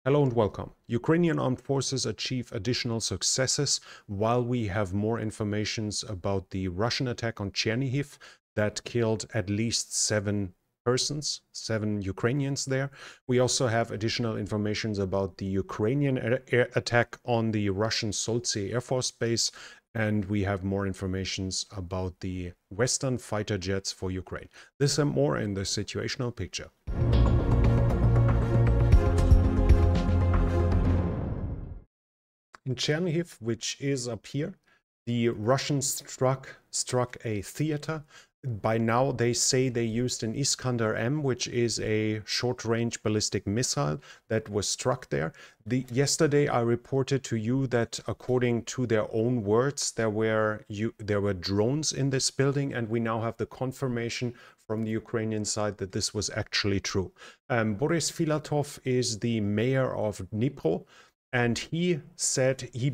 Hello and welcome. Ukrainian armed forces achieve additional successes while we have more informations about the Russian attack on Chernihiv that killed at least 7 persons, 7 Ukrainians there. We also have additional information about the Ukrainian attack on the Russian Soltsy Air Force Base, and we have more information about the Western fighter jets for Ukraine. This and more in the situational picture. In Chernihiv, which is up here, the Russians struck a theater. By now, they say they used an Iskander-M, which is a short-range ballistic missile that was struck there. Yesterday, I reported to you that, according to their own words, there were drones in this building, and we now have the confirmation from the Ukrainian side that this was actually true. Boris Filatov is the mayor of Dnipro. And he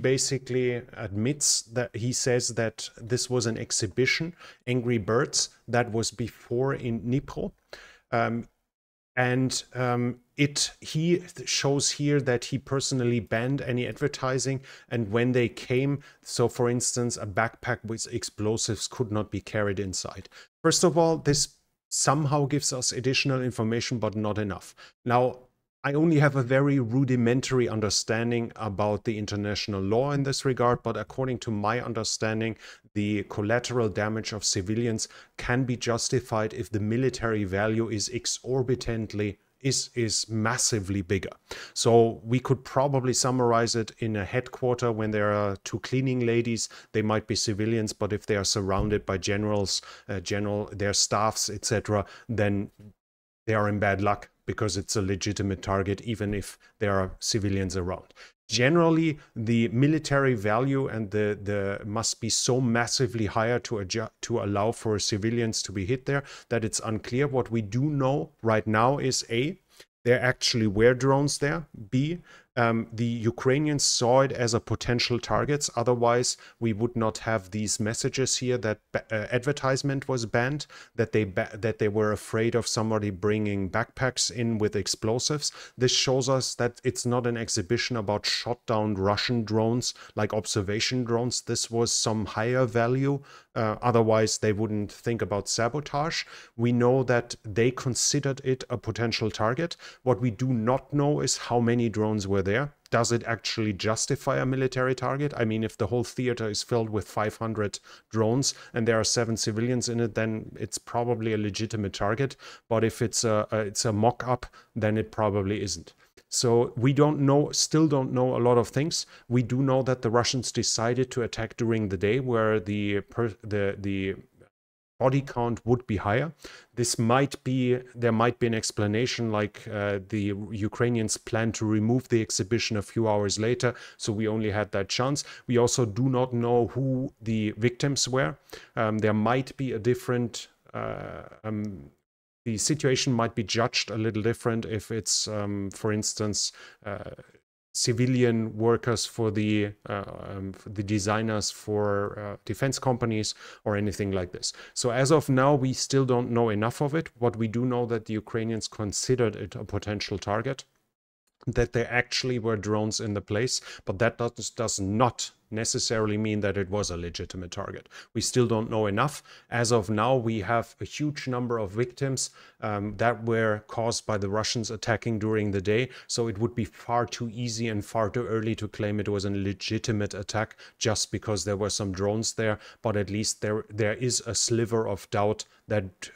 basically admits that he says that this was an exhibition, Angry Birds, that was before in Dnipro. He shows here that he personally banned any advertising. And when they came, so for instance, a backpack with explosives could not be carried inside. First of all, this somehow gives us additional information, but not enough. Now, I only have a very rudimentary understanding about the international law in this regard, but according to my understanding, the collateral damage of civilians can be justified if the military value is massively bigger. So we could probably summarize it in a headquarter when there are 2 cleaning ladies. They might be civilians, but if they are surrounded by generals, their staffs, etc., then they are in bad luck, because it's a legitimate target, even if there are civilians around. Generally, the military value and the must be so massively higher to allow for civilians to be hit there that it's unclear. What we do know right now is A, there actually were drones there. B, the Ukrainians saw it as a potential target. Otherwise, we would not have these messages here that advertisement was banned, that they were afraid of somebody bringing backpacks in with explosives. This shows us that it's not an exhibition about shot down Russian drones, like observation drones. This was some higher value. Otherwise, they wouldn't think about sabotage. We know that they considered it a potential target. What we do not know is how many drones were there. Does it actually justify a military target? I mean, if the whole theater is filled with 500 drones and there are 7 civilians in it, then it's probably a legitimate target. But if it's a mock-up, then it probably isn't. So we still don't know a lot of things. We do know that the Russians decided to attack during the day, where the body count would be higher. There might be an explanation, like the Ukrainians plan to remove the exhibition a few hours later, so we only had that chance. We also do not know who the victims were. There might be a different the situation might be judged a little different if it's, for instance, civilian workers for the designers for defense companies or anything like this. So as of now, we still don't know enough of it. What we do know that the Ukrainians considered it a potential target, that there actually were drones in the place, but that does not necessarily mean that it was a legitimate target. We still don't know enough. As of now, we have a huge number of victims that were caused by the Russians attacking during the day, so it would be far too easy and far too early to claim it was a legitimate attack just because there were some drones there. But at least there is a sliver of doubt that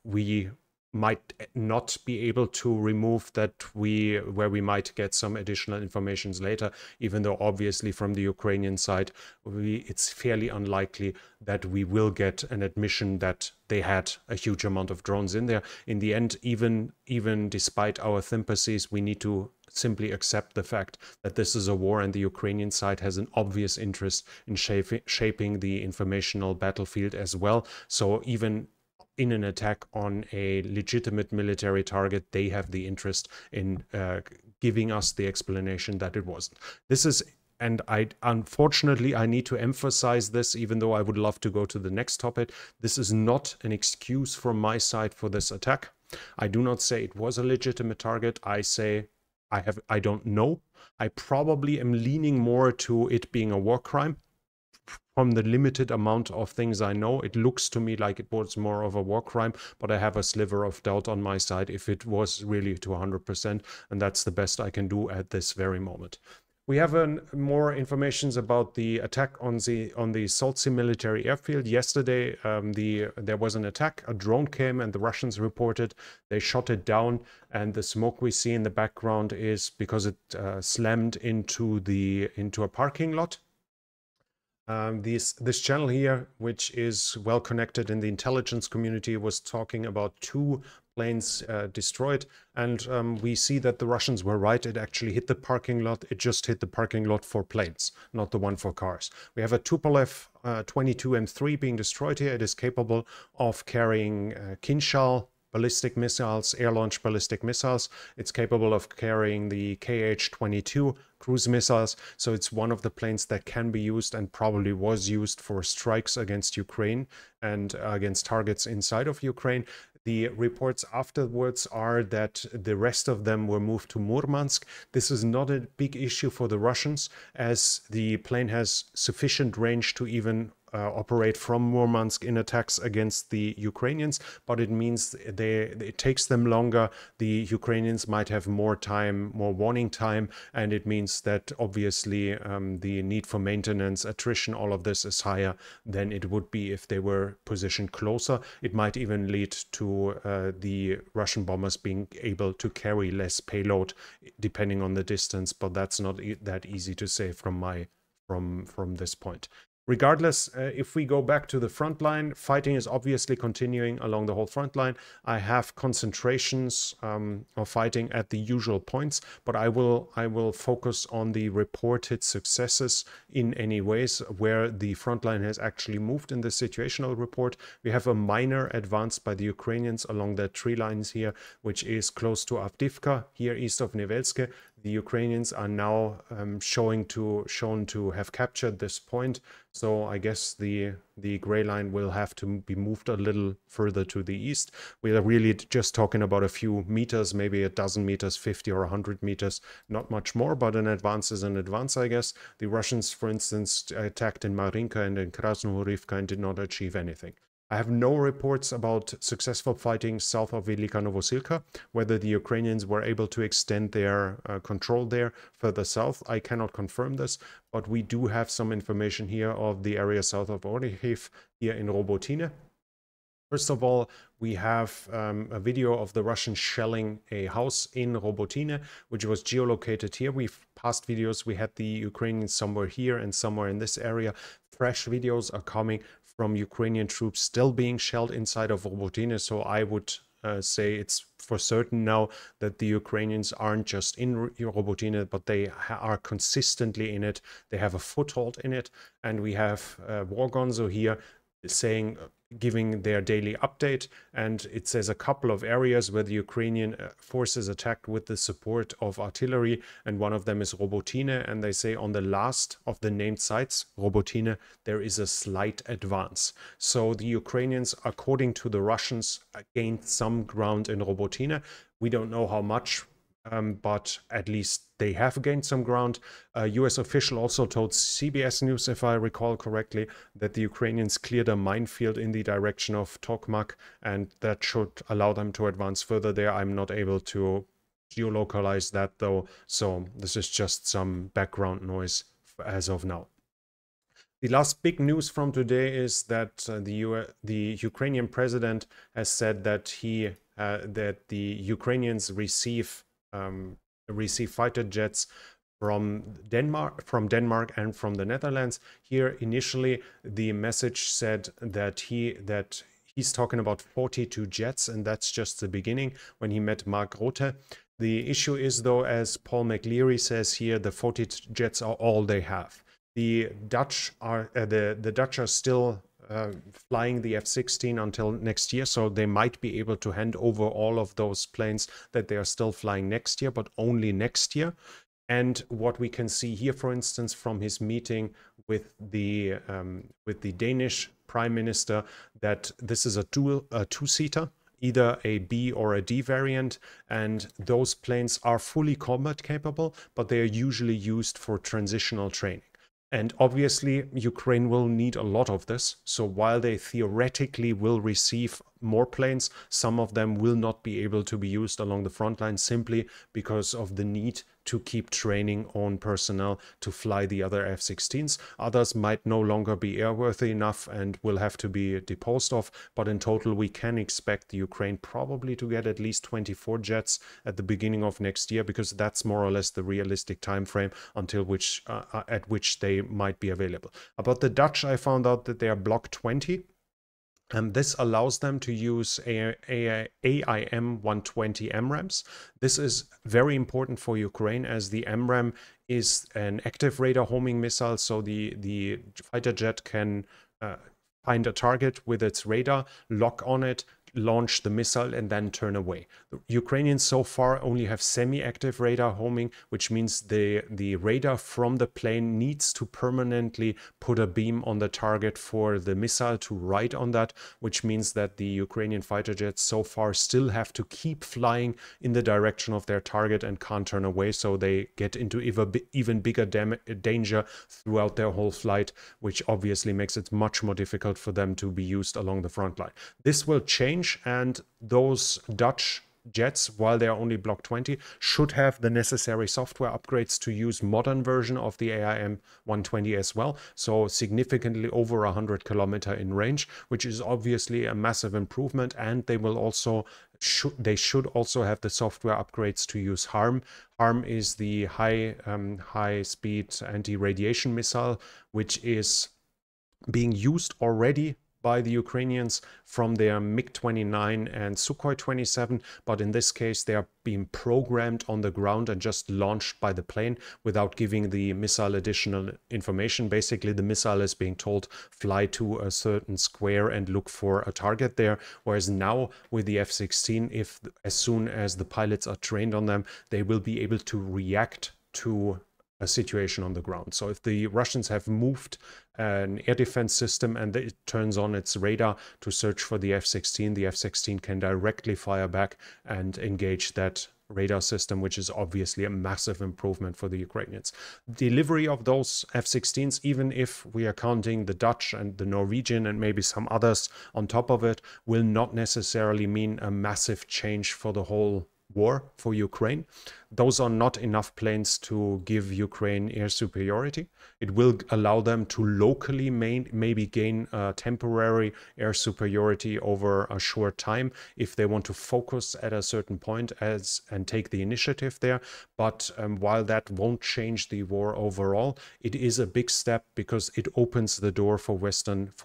we might not be able to remove, where we might get some additional information later, even though obviously from the Ukrainian side, it's fairly unlikely that we will get an admission that they had a huge amount of drones in there. In the end, even despite our sympathies, we need to simply accept the fact that this is a war, and the Ukrainian side has an obvious interest in shaping the informational battlefield as well. So even in an attack on a legitimate military target, they have the interest in giving us the explanation that it wasn't. And unfortunately, I need to emphasize this, even though I would love to go to the next topic. This is not an excuse from my side for this attack. I do not say it was a legitimate target. I say I don't know. I probably am leaning more to it being a war crime. From the limited amount of things I know, it looks to me like it was more of a war crime, but I have a sliver of doubt on my side if it was really to 100%, and that's the best I can do at this very moment. We have more information about the attack on the Salt Sea military airfield. Yesterday, there was an attack. A drone came, and the Russians reported they shot it down. And the smoke we see in the background is because it slammed into a parking lot. This channel here, which is well connected in the intelligence community, was talking about 2 planes destroyed, and we see that the Russians were right. It actually hit the parking lot. It just hit the parking lot for planes, not the one for cars. We have a Tupolev Tu-22M3 being destroyed here. It is capable of carrying Kinshal ballistic missiles, air-launched ballistic missiles. It's capable of carrying the KH-22 cruise missiles. So it's one of the planes that can be used and probably was used for strikes against Ukraine and against targets inside of Ukraine. The reports afterwards are that the rest of them were moved to Murmansk. This is not a big issue for the Russians, as the plane has sufficient range to even operate from Murmansk in attacks against the Ukrainians, but it means it takes them longer. The Ukrainians might have more time, more warning time, and it means that obviously the need for maintenance, attrition, all of this is higher than it would be if they were positioned closer. It might even lead to the Russian bombers being able to carry less payload depending on the distance, but that's not that easy to say from this point. Regardless, if we go back to the front line, fighting is obviously continuing along the whole front line. I have concentrations of fighting at the usual points, but I will focus on the reported successes in any ways where the front line has actually moved in the situational report. We have a minor advance by the Ukrainians along the tree lines here, which is close to Avdiivka, here east of Nevelske. The Ukrainians are now shown to have captured this point. So I guess the gray line will have to be moved a little further to the east. We are really just talking about a few meters, maybe a dozen meters, 50 or 100 meters, not much more, but an advance is an advance, I guess. The Russians, for instance, attacked in Marinka and in Krasnohorivka and did not achieve anything. I have no reports about successful fighting south of Velika Novosilka. Whether the Ukrainians were able to extend their control there further south, I cannot confirm this, but we do have some information here of the area south of Orikhiv here in Robotyne. First of all, we have a video of the Russians shelling a house in Robotyne, which was geolocated here. We've past videos, we had the Ukrainians somewhere here and somewhere in this area. Fresh videos are coming from Ukrainian troops still being shelled inside of Robotyne, so I would say it's for certain now that the Ukrainians aren't just in Robotyne, but they are consistently in it. They have a foothold in it, and we have War Gonzo here saying, giving their daily update, and it says a couple of areas where the Ukrainian forces attacked with the support of artillery, and one of them is Robotyne, and they say on the last of the named sites, Robotyne, there is a slight advance. So the Ukrainians, according to the Russians, gained some ground in Robotyne. We don't know how much, but at least they have gained some ground. A US official also told CBS News, if I recall correctly, that the Ukrainians cleared a minefield in the direction of Tokmak, and that should allow them to advance further there. I'm not able to geolocalize that though, so this is just some background noise as of now. The last big news from today is that the Ukrainian president has said that that the Ukrainians receive fighter jets from Denmark and from the Netherlands. Here initially the message said that he's talking about 42 jets, and that's just the beginning when he met Mark Rutte. The issue is though, as Paul McLeary says here, the 40 jets are all they have. The Dutch are the Dutch are still flying the F-16 until next year, so they might be able to hand over all of those planes that they are still flying next year, but only next year. And what we can see here, for instance, from his meeting with the Danish Prime Minister, that this is a two-seater. either a B or a D variant, and those planes are fully combat capable, but they are usually used for transitional training. And obviously, Ukraine will need a lot of this. So while they theoretically will receive more planes, some of them will not be able to be used along the front line simply because of the need to keep training own personnel to fly the other F-16s. Others might no longer be airworthy enough and will have to be disposed of. But in total, we can expect the Ukraine probably to get at least 24 jets at the beginning of next year, because that's more or less the realistic time frame until which at which they might be available. About the Dutch, I found out that they are Block 20. And this allows them to use AIM 120 MRAMs. This is very important for Ukraine, as the MRAM is an active radar homing missile. So the fighter jet can find a target with its radar, lock on it, launch the missile, and then turn away. The Ukrainians so far only have semi-active radar homing, which means the radar from the plane needs to permanently put a beam on the target for the missile to ride on that, which means that the Ukrainian fighter jets so far still have to keep flying in the direction of their target and can't turn away, so they get into even bigger danger throughout their whole flight, which obviously makes it much more difficult for them to be used along the front line. This will change, and those Dutch jets, while they are only Block 20, should have the necessary software upgrades to use modern version of the AIM 120 as well, so significantly over 100 kilometer in range, which is obviously a massive improvement. And they will also should also have the software upgrades to use HARM. HARM is the high speed anti-radiation missile, which is being used already by the Ukrainians from their MiG-29 and Sukhoi 27, but in this case they are being programmed on the ground and just launched by the plane without giving the missile additional information. Basically, the missile is being told, fly to a certain square and look for a target there, whereas now with the F-16, as soon as the pilots are trained on them, they will be able to react to a situation on the ground. So if the Russians have moved an air defense system and it turns on its radar to search for the F-16 can directly fire back and engage that radar system, which is obviously a massive improvement for the Ukrainians. Delivery of those F-16s, even if we are counting the Dutch and the Norwegian and maybe some others on top of it, will not necessarily mean a massive change for the whole war for Ukraine. Those are not enough planes to give Ukraine air superiority. It will allow them to locally maybe gain temporary air superiority over a short time if they want to focus at a certain point and take the initiative there. But while that won't change the war overall, it is a big step because it opens the door for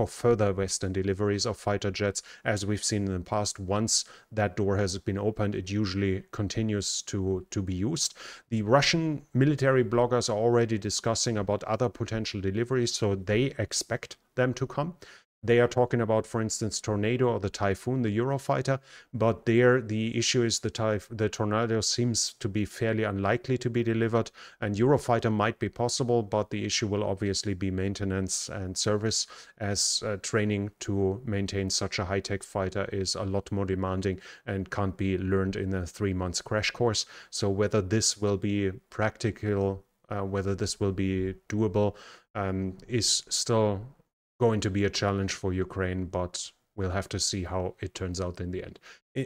further Western deliveries of fighter jets, as we've seen in the past. Once that door has been opened, it usually continues to be used. The Russian military bloggers are already discussing about other potential deliveries, so they expect them to come. They are talking about, for instance, Tornado or the Typhoon, the Eurofighter, but there the issue is the Tornado seems to be fairly unlikely to be delivered, and Eurofighter might be possible, but the issue will obviously be maintenance and service, as training to maintain such a high-tech fighter is a lot more demanding and can't be learned in a 3-month crash course. So whether this will be practical, whether this will be doable, is still going to be a challenge for Ukraine, but we'll have to see how it turns out in the end.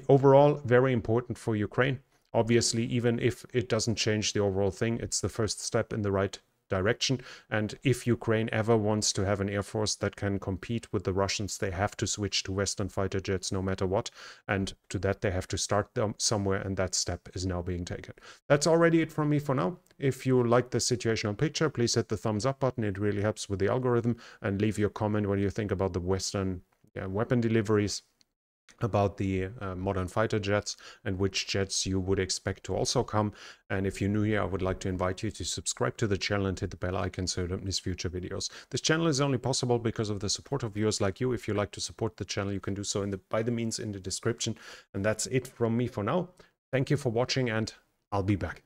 Overall, very important for Ukraine. Obviously, even if it doesn't change the overall thing, it's the first step in the right direction. And if Ukraine ever wants to have an air force that can compete with the Russians, they have to switch to Western fighter jets no matter what. And to that, they have to start them somewhere, and that step is now being taken. That's already it from me for now. If you like this situational picture, please hit the thumbs up button. It really helps with the algorithm. And leave your comment what you think about the Western weapon deliveries, about the modern fighter jets, and which jets you would expect to also come. And if you're new here, I would like to invite you to subscribe to the channel and hit the bell icon so you don't miss future videos. This channel is only possible because of the support of viewers like you. If you like to support the channel, you can do so by the means in the description. And that's it from me for now. Thank you for watching, and I'll be back.